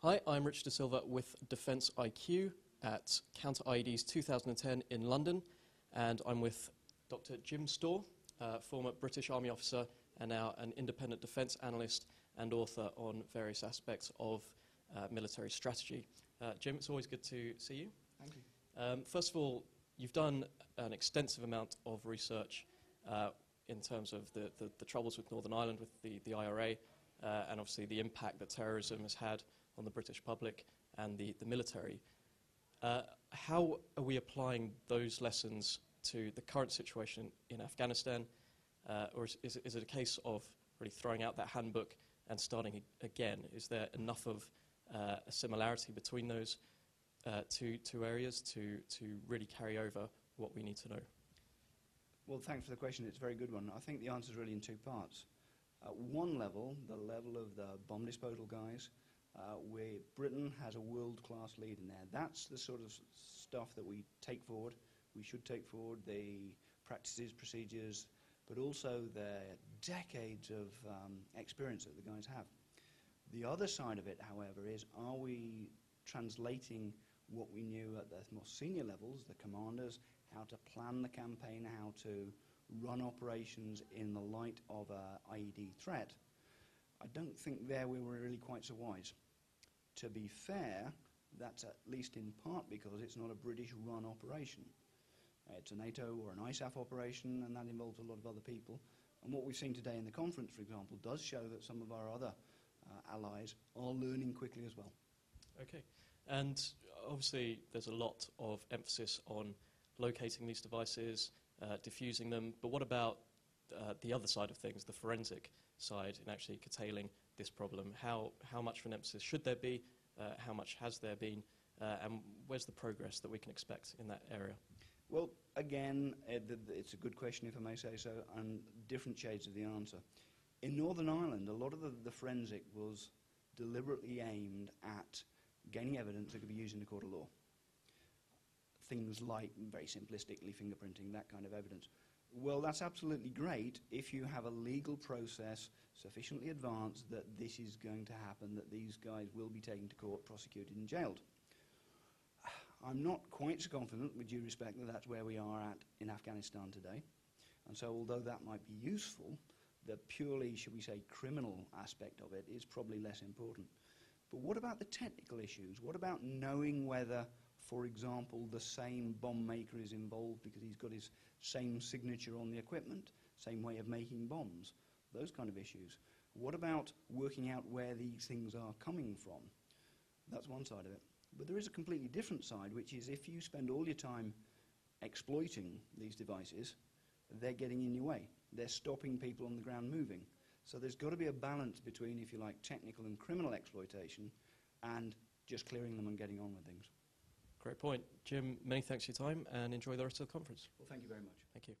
Hi, I'm Richard De Silva with Defence IQ at Counter IED's 2010 in London, and I'm with Dr. Jim Storr, former British Army officer and now an independent defence analyst and author on various aspects of military strategy. Jim, it's always good to see you. Thank you. First of all, you've done an extensive amount of research in terms of the troubles with Northern Ireland, with the IRA, and obviously the impact that terrorism has had on the British public and the military. How are we applying those lessons to the current situation in Afghanistan? Or is it a case of really throwing out that handbook and starting again? Is there enough of a similarity between those two areas to really carry over what we need to know? Well, thanks for the question. It's a very good one. I think the answer is really in two parts. At one level, the level of the bomb disposal guys, where Britain has a world-class lead in there. That's the sort of stuff that we take forward. We should take forward the practices, procedures, but also the decades of experience that the guys have. The other side of it, however, is are we translating what we knew at the most senior levels, the commanders, how to plan the campaign, how to run operations in the light of an IED threat? I don't think there we were really quite so wise. To be fair, that's at least in part because it's not a British-run operation. It's a NATO or an ISAF operation, and that involves a lot of other people. And what we've seen today in the conference, for example, does show that some of our other allies are learning quickly as well. Okay. And obviously there's a lot of emphasis on locating these devices, diffusing them, but what about the other side of things, the forensic side, in actually curtailing this problem? How much of an emphasis should there be? How much has there been? And where's the progress that we can expect in that area? Well, again, it's a good question, if I may say so, and different shades of the answer. In Northern Ireland, a lot of the forensic was deliberately aimed at gaining evidence that could be used in a court of law. Things like, very simplistically, fingerprinting, that kind of evidence. Well, that's absolutely great if you have a legal process sufficiently advanced that this is going to happen, that these guys will be taken to court, prosecuted and jailed. I'm not quite so confident, with due respect, that that's where we are at in Afghanistan today. And so although that might be useful, the purely, should we say, criminal aspect of it is probably less important. But what about the technical issues? What about knowing whether, for example, the same bomb maker is involved because he's got his same signature on the equipment, same way of making bombs, those kind of issues? What about working out where these things are coming from? That's one side of it. But there is a completely different side, which is if you spend all your time exploiting these devices, they're getting in your way. They're stopping people on the ground moving. So there's got to be a balance between, if you like, technical and criminal exploitation and just clearing them and getting on with things. Great point. Jim, many thanks for your time and enjoy the rest of the conference. Well, thank you very much. Thank you.